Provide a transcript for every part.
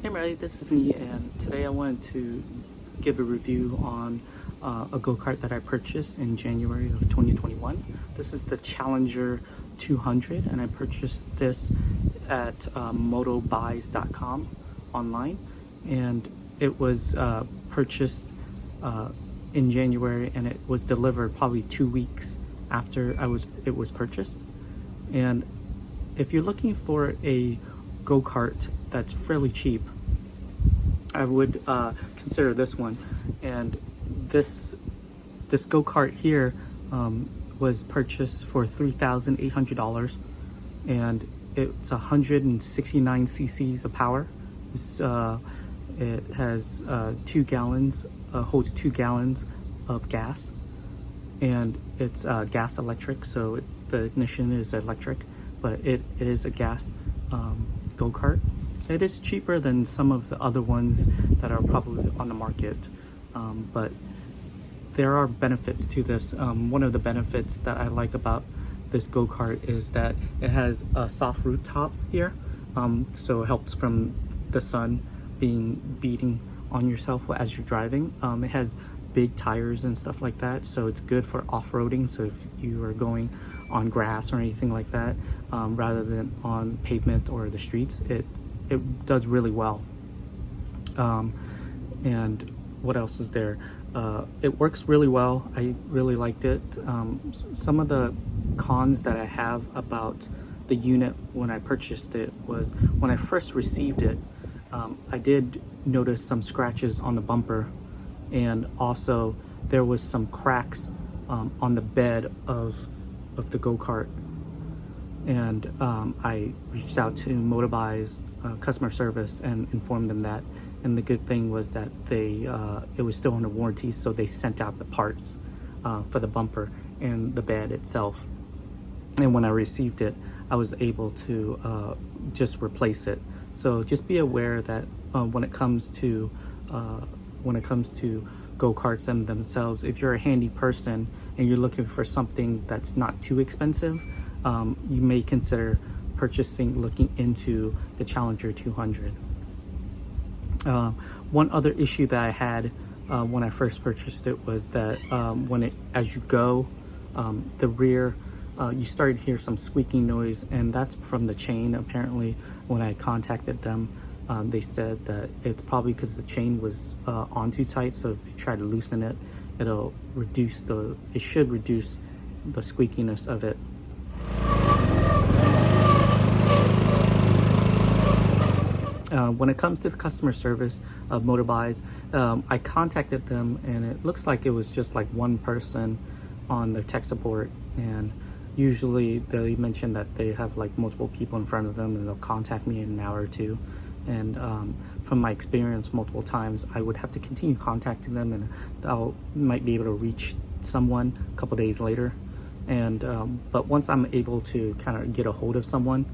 Hey Mary, this is me, and today I wanted to give a review on a go-kart that I purchased in January of 2021. This is the Challenger 200, and I purchased this at motobuys.com online, and it was purchased in January, and it was delivered probably 2 weeks after it was purchased. And if you're looking for a go-kart that's fairly cheap, I would consider this one. And this go-kart here was purchased for $3,800, and it's 169 cc's of power. It has 2 gallons, holds 2 gallons of gas, and it's gas electric, so the ignition is electric, but it is a gas go-kart. It is cheaper than some of the other ones that are probably on the market, but there are benefits to this. One of the benefits that I like about this go-kart is that it has a soft rooftop here, so it helps from the sun beating on yourself as you're driving. It has big tires and stuff like that, so it's good for off-roading. So if you are going on grass or anything like that, rather than on pavement or the streets, it does really well. And what else is there? It works really well. I really liked it. Some of the cons that I have about the unit when I purchased it was when I first received it, I did notice some scratches on the bumper, and also there was some cracks on the bed of the go-kart. And I reached out to Motobuys customer service and informed them that, and the good thing was that it was still under warranty, so they sent out the parts for the bumper and the bed itself. And when I received it, I was able to just replace it. So just be aware that when it comes to go-karts themselves, if you're a handy person and you're looking for something that's not too expensive, you may consider looking into the Challenger 200. One other issue that I had when I first purchased it was that as you go, the rear, you started to hear some squeaking noise, and that's from the chain. Apparently, when I contacted them, they said that it's probably because the chain was on too tight, so if you try to loosen it, it should reduce the squeakiness of it. When it comes to the customer service of Motobuys, I contacted them, and it looks like it was just like one person on their tech support, and usually they mention that they have like multiple people in front of them, and they'll contact me in an hour or two. And from my experience, multiple times I would have to continue contacting them, and I might be able to reach someone a couple days later. And but once I'm able to kind of get a hold of someone,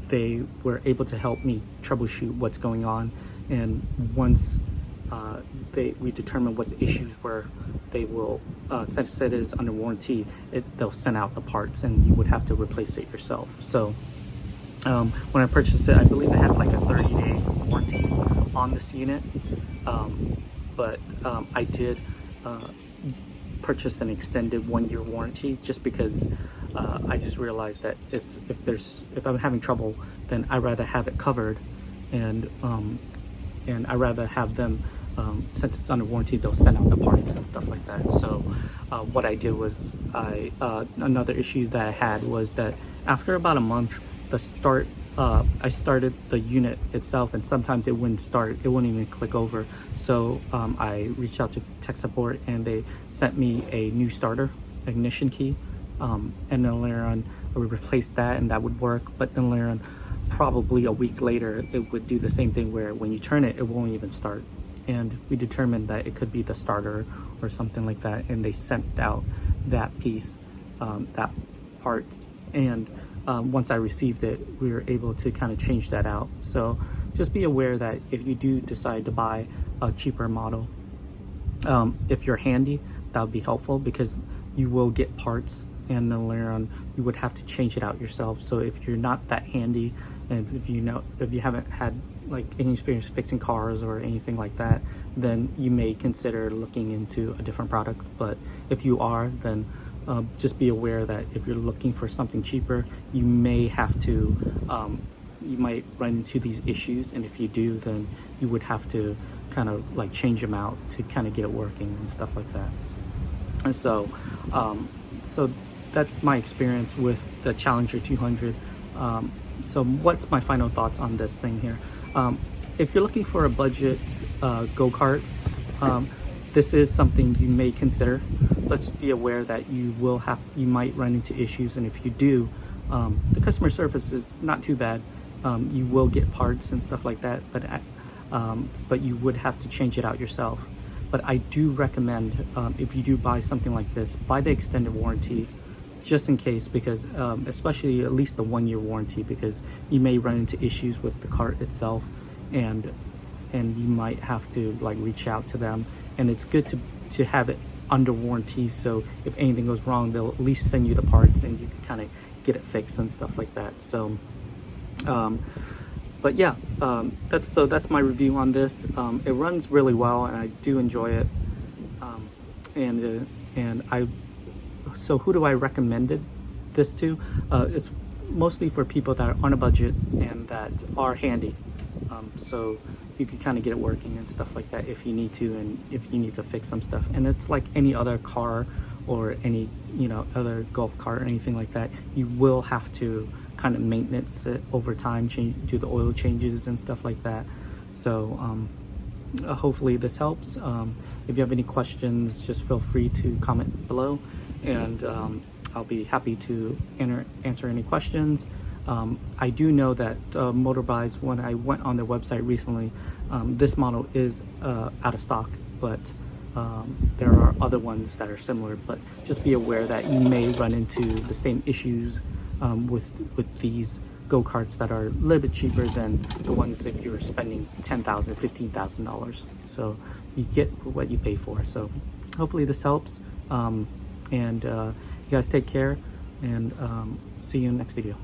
they were able to help me troubleshoot what's going on. And once we determine what the issues were, they will, since it is under warranty, they'll send out the parts, and you would have to replace it yourself. So when I purchased it, I believe it had like a 30-day warranty on this unit, but I did purchase an extended 1-year warranty just because I just realized that if I'm having trouble, then I'd rather have it covered, and I'd rather have them, since it's under warranty, they'll send out the parts and stuff like that. So what I did was another issue that I had was that after about a month, I started the unit itself, and sometimes it wouldn't start, it wouldn't even click over. So I reached out to tech support, and they sent me a new starter ignition key, and then later on I would replace that, and that would work. But then later on, probably a week later, it would do the same thing where when you turn it, it won't even start. And we determined that it could be the starter or something like that, and they sent out that piece, that part, and once I received it, we were able to kind of change that out. So just be aware that if you do decide to buy a cheaper model, if you're handy, that would be helpful, because you will get parts, and then later on you would have to change it out yourself. So if you're not that handy And if you haven't had like any experience fixing cars or anything like that, then you may consider looking into a different product. But if you are, then just be aware that if you're looking for something cheaper, you may have to, you might run into these issues. And if you do, then you would have to kind of like change them out to kind of get it working and stuff like that. And so, so that's my experience with the Challenger 200. So what's my final thoughts on this thing here? If you're looking for a budget go-kart, this is something you may consider. Let's be aware that you might run into issues, and if you do, the customer service is not too bad. You will get parts and stuff like that, but you would have to change it out yourself. But I do recommend, if you do buy something like this, buy the extended warranty, just in case, because especially at least the 1-year warranty, because you may run into issues with the cart itself, and you might have to like reach out to them, and it's good to have it under warranty, so if anything goes wrong, they'll at least send you the parts and you can kind of get it fixed and stuff like that. So but yeah, that's my review on this. It runs really well and I do enjoy it, so who do I recommend this to? It's mostly for people that are on a budget and that are handy. So you can kind of get it working and stuff like that if you need to, and if you need to fix some stuff. And it's like any other car or any, other golf cart or anything like that. You will have to kind of maintenance it over time, do the oil changes and stuff like that. So hopefully this helps. If you have any questions, just feel free to comment below, and I'll be happy to answer any questions. I do know that Motorbuys, when I went on their website recently, this model is out of stock, but there are other ones that are similar. But just be aware that you may run into the same issues with these go-karts that are a little bit cheaper than the ones if you were spending $10,000, $15,000. So you get what you pay for. So hopefully this helps, and you guys take care, and see you in the next video.